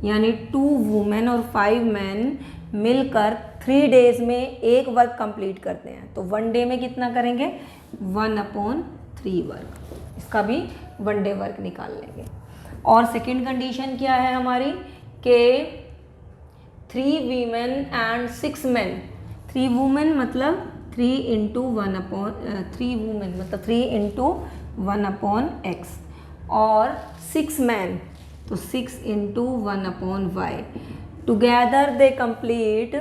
यानी 2 वुमेन और 5 मैन मिलकर 3 डेज में एक वर्क कंप्लीट करते हैं, तो वन डे में कितना करेंगे? 1/3 वर्क, इसका भी वन डे वर्क निकाल लेंगे। और सेकंड कंडीशन क्या है हमारी कि 3 वीमेन एंड 6 मैन, 3 वुमेन मतलब 3 × 3 वुमेन मतलब 3 × 1/x, और 6 मैन तो 6 × 1/y, together they complete,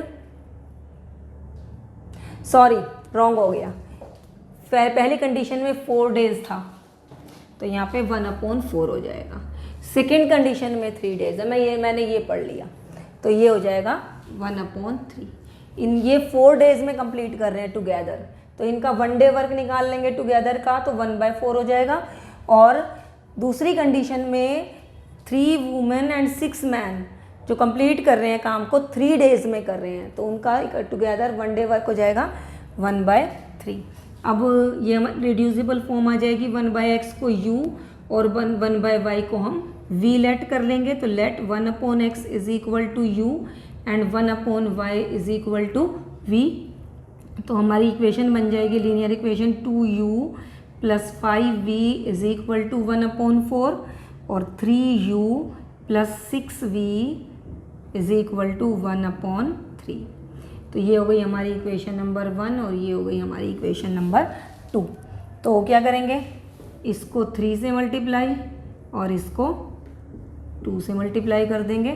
sorry wrong हो गया, पहली कंडीशन में 4 डेज था, तो यहाँ पे 1/4 हो जाएगा। सेकेंड कंडीशन में 3 डेज है, मैंने ये पढ़ लिया, तो ये हो जाएगा 1/3। इन ये 4 डेज में कंप्लीट कर रहे हैं टुगेदर, तो इनका वन डे वर्क निकाल लेंगे टुगेदर का, तो 1/4 हो जाएगा। और दूसरी कंडीशन में 3 वुमेन एंड 6 मैन जो कंप्लीट कर रहे हैं काम को 3 डेज में कर रहे हैं, तो उनका टुगेदर वन डे वर्क हो जाएगा 1/3। अब ये रिड्यूसिबल फॉर्म आ जाएगी, 1/x को u और 1/y को हम v लेट कर लेंगे, तो let 1/x is equal to u and 1/y is equal to v। तो हमारी इक्वेशन बन जाएगी linear equation 2u + 5v is equal to 1/4 और 3u + 6v is equal to 1/3। तो ये हो गई हमारी इक्वेशन नंबर 1 और ये हो गई हमारी इक्वेशन नंबर 2। तो क्या करेंगे, इसको 3 से मल्टीप्लाई और इसको 2 से मल्टीप्लाई कर देंगे,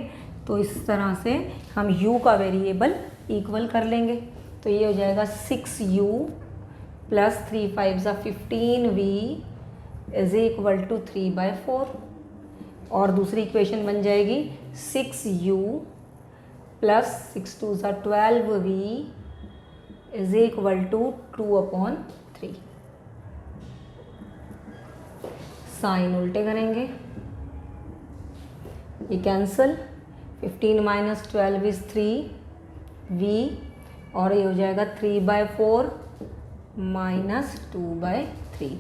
तो इस तरह से हम u का वेरिएबल इक्वल कर लेंगे। तो ये हो जाएगा 6u + 3 × 5 = 15v is equal to 3/4, और दूसरी इक्वेशन बन जाएगी 6u + 6 × 2 = 12v is equal to 2/3। Sign उल्टे करेंगे, ये कैंसिल, 15 - 12 इज 3v, और ये हो जाएगा 3/4 - 2/3।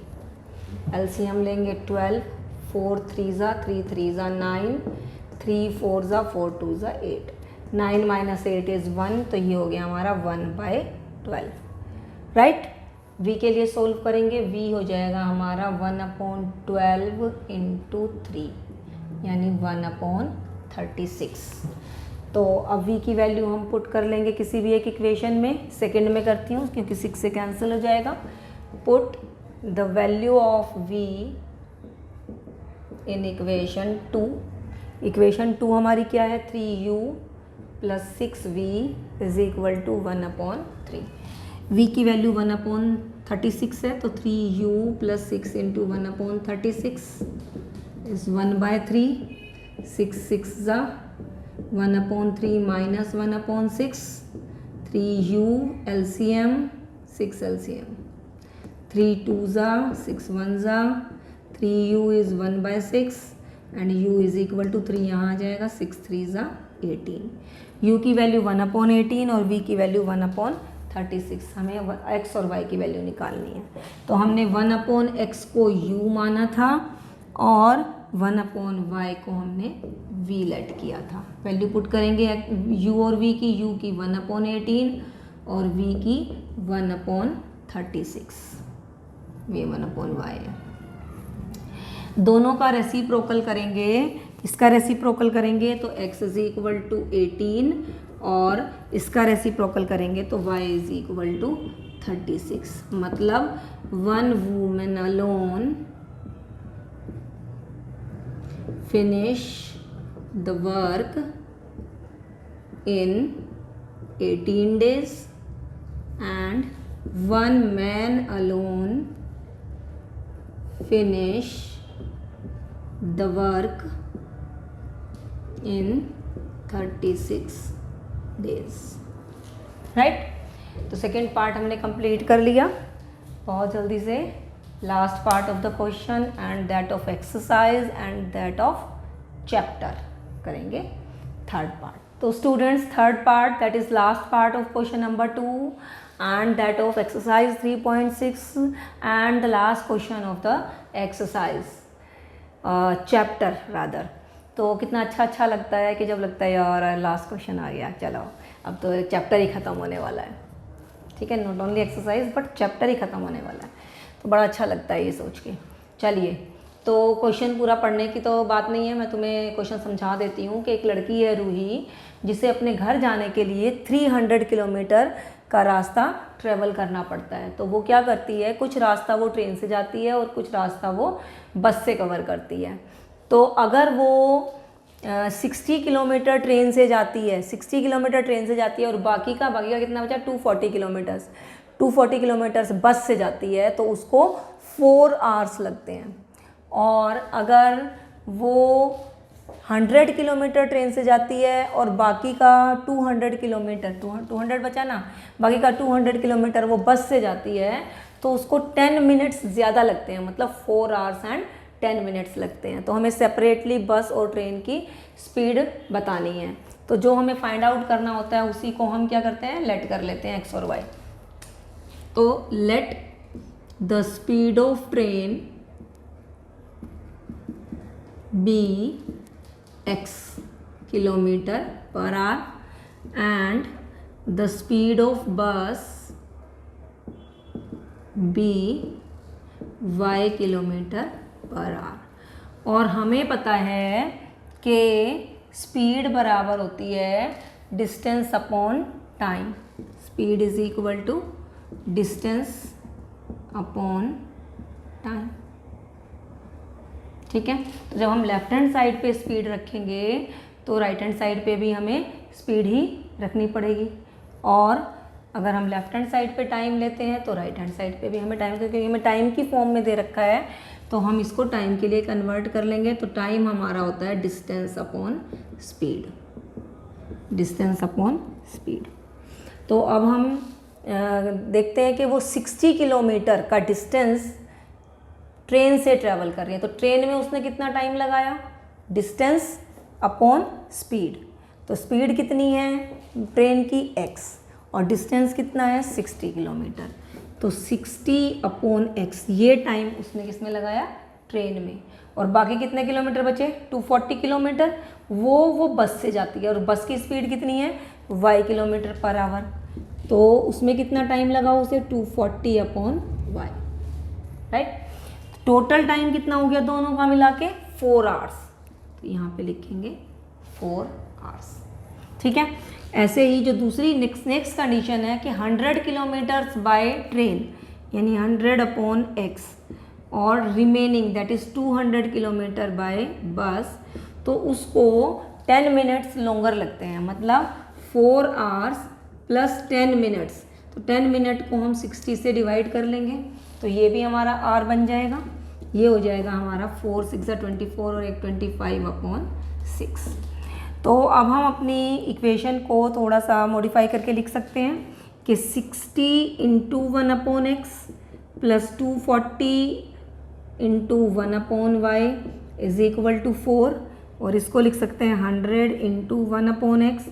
एलसीएम लेंगे 12, 4 × 3 = 3 × 3 = 9, 3 × 4 = 4 × 2 = 8, 9 - 8 इज़ 1, तो ये हो गया हमारा 1/12, राइट। v के लिए सोल्व करेंगे, v हो जाएगा हमारा 1/12 इंटू 3 यानी 1/36। तो अब v की वैल्यू हम पुट कर लेंगे किसी भी एक इक्वेशन में। सेकंड में करती हूँ क्योंकि 6 से कैंसिल हो जाएगा। Put the value of v in equation 2। Equation 2 हमारी क्या है, 3u plus 6v is equal to 1/3। v की वैल्यू 1/36 है, तो 3u प्लस 6 इंटू 1/36 इज 1/3। 6 ज़ा 1/3 माइनस 1/6, 3u LCM 6 LCM, 3 2 ज़ा 6 1 ज़ा 3u is 1/6 and u is equal to 3 यहाँ आ जाएगा, 6 3 ज़ा 18। u की वैल्यू 1/18 और v की वैल्यू 1/36। हमें x और y की वैल्यू निकालनी है। तो हमने 1/x को u माना था और 1/y को हमने v लेट किया था। वैल्यू पुट करेंगे u और v की, u की 1/18 और v की 1/36। ये 1/y है। दोनों का रेसिप्रोकल करेंगे, इसका रेसिप्रोकल करेंगे तो x इज इक्वल टू 18 और इसका रेसिप्रोकल करेंगे तो y इज इक्वल टू 36। मतलब 1 women alone finish the work in 18 days and 1 man alone finish the work in 36 days। Right, तो सेकेंड पार्ट हमने कंप्लीट कर लिया बहुत जल्दी से। Last part of the question and that of exercise and that of chapter करेंगे थर्ड पार्ट। तो students, third part that is last part of question number 2 and that of exercise 3.6 and the last question of the exercise chapter rather. तो कितना अच्छा लगता है कि जब लगता है यार लास्ट क्वेश्चन आ गया, चलो अब तो चैप्टर ही ख़त्म होने वाला है। ठीक है, not only exercise but chapter ही ख़त्म होने वाला है, तो बड़ा अच्छा लगता है ये सोच के। चलिए, तो क्वेश्चन पूरा पढ़ने की तो बात नहीं है, मैं तुम्हें क्वेश्चन समझा देती हूँ कि एक लड़की है रूही, जिसे अपने घर जाने के लिए 300 किलोमीटर का रास्ता ट्रेवल करना पड़ता है। तो वो क्या करती है, कुछ रास्ता वो ट्रेन से जाती है और कुछ रास्ता वो बस से कवर करती है। तो अगर वो 60 किलोमीटर ट्रेन से जाती है, 60 किलोमीटर ट्रेन से जाती है और बाकी का कितना बचा, 240 किलोमीटर्स, 240 किलोमीटर्स बस से जाती है, तो उसको 4 आवर्स लगते हैं। और अगर वो 100 किलोमीटर ट्रेन से जाती है और बाकी का 200 किलोमीटर, 200 बचा ना, बाकी का 200 किलोमीटर वो बस से जाती है, तो उसको 10 मिनट्स ज़्यादा लगते हैं, मतलब 4 आवर्स एंड 10 मिनट्स लगते हैं। तो हमें सेपरेटली बस और ट्रेन की स्पीड बतानी है। तो जो हमें फाइंड आउट करना होता है उसी को हम क्या करते हैं, लेट कर लेते हैं x और y। तो let the speed of train be x kilometre per hour and the speed of bus be y kilometre per hour. और हमें पता है कि स्पीड बराबर होती है distance upon time. Speed is equal to distance upon time. ठीक है, तो जब हम लेफ्ट हैंड साइड पे स्पीड रखेंगे तो राइट हैंड साइड पे भी हमें स्पीड ही रखनी पड़ेगी, और अगर हम लेफ्ट हैंड साइड पे टाइम लेते हैं तो राइट हैंड साइड पे भी हमें टाइम, क्योंकि हमें टाइम की फॉर्म में दे रखा है तो हम इसको टाइम के लिए कन्वर्ट कर लेंगे। तो टाइम हमारा होता है distance upon speed, distance upon speed. तो अब हम देखते हैं कि वो 60 किलोमीटर का डिस्टेंस ट्रेन से ट्रैवल कर रही है। तो ट्रेन में उसने कितना टाइम लगाया, डिस्टेंस अपॉन स्पीड। तो स्पीड कितनी है ट्रेन की, x, और डिस्टेंस कितना है 60 किलोमीटर। तो 60 अपॉन x, ये टाइम उसने किसमें लगाया, ट्रेन में। और बाकी कितने किलोमीटर बचे, 240 किलोमीटर, वो बस से जाती है और बस की स्पीड कितनी है, y किलोमीटर पर आवर। तो उसमें कितना टाइम लगा उसे 240 upon y, right. Total time कितना हो गया दोनों का मिला के 4 आवर्स, तो यहाँ पे लिखेंगे 4 आवर्स, ठीक है। ऐसे ही जो दूसरी नेक्स्ट कंडीशन है कि 100 किलोमीटर्स बाय ट्रेन यानी 100 अपॉन एक्स और remaining that is 200 kilometre bye बस, तो उसको 10 मिनट्स लॉन्गर लगते हैं, मतलब 4 आवर्स प्लस 10 मिनट्स। तो 10 मिनट को हम 60 से डिवाइड कर लेंगे, तो ये भी हमारा आर बन जाएगा। ये हो जाएगा हमारा 4 6 24 और 1 25 अपॉन 6। तो अब हम अपनी इक्वेशन को थोड़ा सा मॉडिफाई करके लिख सकते हैं कि 60 into 1 upon x plus 240 into 1 upon y is equal to 4, और इसको लिख सकते हैं 100 into 1 upon x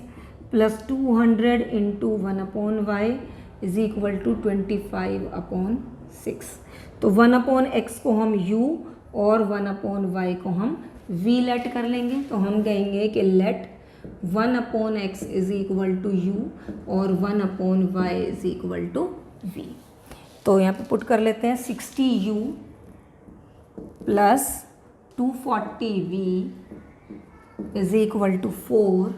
plus 200 into 1 upon y is equal to 25 upon 6। तो 1 अपॉन एक्स को हम u और 1 अपॉन वाई को हम v लेट कर लेंगे। तो हम कहेंगे कि let 1 upon x is equal to u और 1 upon y is equal to v। तो यहाँ पे पुट कर लेते हैं 60u plus 240v is equal to 4,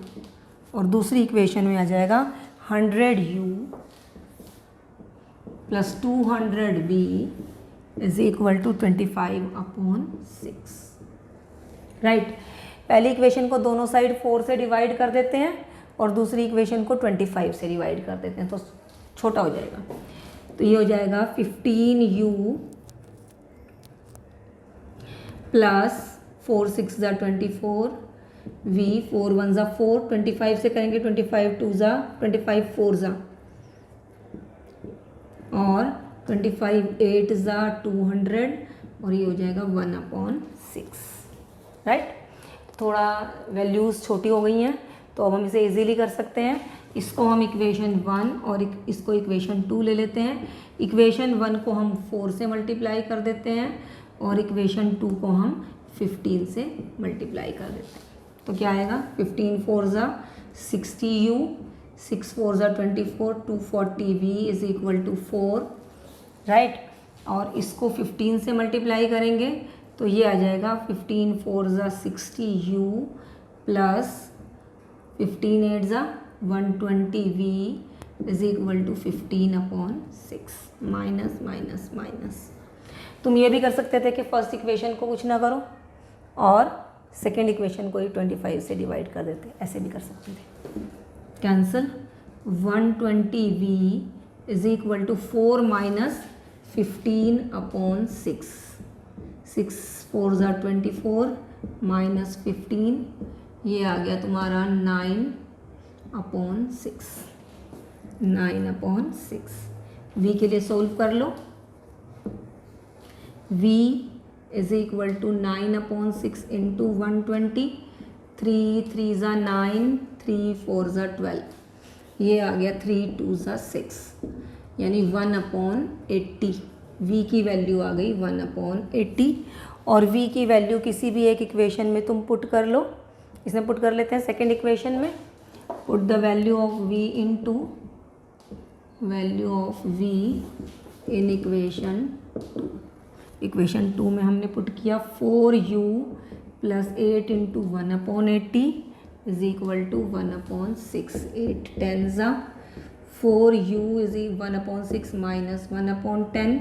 और दूसरी इक्वेशन में आ जाएगा 100u plus 200v is equal to 25 upon 6, right. पहली इक्वेशन को दोनों साइड 4 से डिवाइड कर देते हैं और दूसरी इक्वेशन को 25 से डिवाइड कर देते हैं, तो छोटा हो जाएगा। तो ये हो जाएगा 15u प्लस 4 6 24 v 4 1 4, 25 से करेंगे 25 2 25 4 और 25 8 200, और ये हो जाएगा 1 अपॉन 6, राइट। थोड़ा वैल्यूज़ छोटी हो गई हैं, तो अब हम इसे इजीली कर सकते हैं। इसको हम इक्वेशन 1 और इसको इक्वेशन 2 ले लेते हैं। इक्वेशन 1 को हम 4 से मल्टीप्लाई कर देते हैं और इक्वेशन 2 को हम 15 से मल्टीप्लाई कर देते हैं। तो क्या आएगा 15 4 60u 6 4 24 240v is equal to 4, right. और इसको 15 से मल्टीप्लाई करेंगे तो ये आ जाएगा 15 4 60u plus 15 8 120v is equal to 15 upon 6, minus minus minus. तुम ये भी कर सकते थे कि फर्स्ट इक्वेशन को कुछ ना करो और सेकेंड इक्वेशन को ही 25 से डिवाइड कर देते, ऐसे भी कर सकते थे। Cancel 120v is equal to 4 minus 15 upon 6, 6 4 24 minus 15, ये आ गया तुम्हारा 9 अपॉन 6, 9 अपॉन 6। v के लिए सोल्व कर लो। v is equal to 9 upon 6 into 120, 3 3 9, 3 4 12, ये आ गया 3 2 6, यानी 1 अपॉन 80। v की वैल्यू आ गई 1 अपॉन 80, और v की वैल्यू किसी भी एक इक्वेशन में तुम पुट कर लो। इसमें पुट कर लेते हैं सेकेंड इक्वेशन में। Put the value of v into value of v in equation 2 में हमने पुट किया 4u plus 8 into 1 upon 80 is equal to 1 upon 6, 8 10 4u is 1 upon 6 minus 1 upon 10,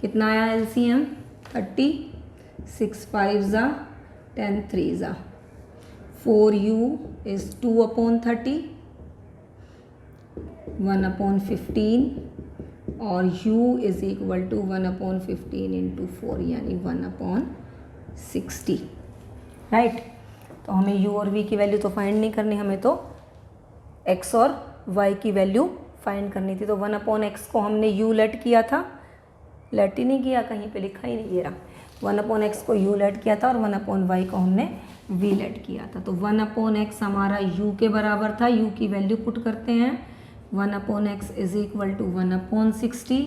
कितना आया LCM 30, 6 5 10 3 4u is 2 upon 30, 1 upon 15, और u is equal to 1 upon 15 into 4 यानी 1 अपॉन 60, राइट। तो हमें u और v की वैल्यू तो फाइंड नहीं करनी, हमें तो x और y की वैल्यू फाइंड करनी थी। तो 1 अपॉन x को हमने u लेट किया था, लेट ही नहीं किया, कहीं पे लिखा ही नहीं, ये रहा 1 अपॉन x को u लेट किया था और 1 अपॉन y को हमने v लेट किया था। तो 1 अपॉन x हमारा u के बराबर था, u की वैल्यू पुट करते हैं 1 upon x is equal to 1 upon 60,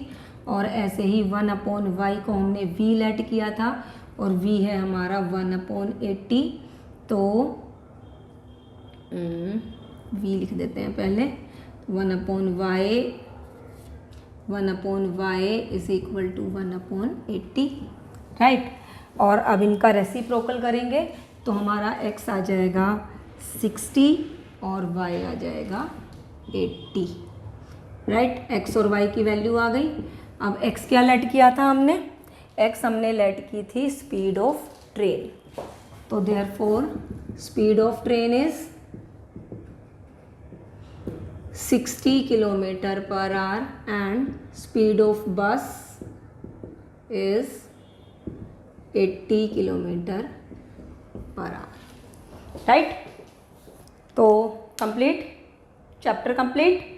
और ऐसे ही 1 अपॉन वाई को हमने v लेट किया था और v है हमारा 1 अपॉन 80। तो v लिख देते हैं पहले, 1 upon y is equal to 1 upon 80, right. और अब इनका रेसिप्रोकल करेंगे तो हमारा x आ जाएगा 60 और y आ जाएगा 80, राइट। x और y की वैल्यू आ गई। अब x क्या लेट किया था हमने, x हमने लेट की थी स्पीड ऑफ ट्रेन, तो therefore speed of train is 60 kilometre per hour and speed of bus is 80 kilometre per hour, right. तो कंप्लीट, चैप्टर कंप्लीट।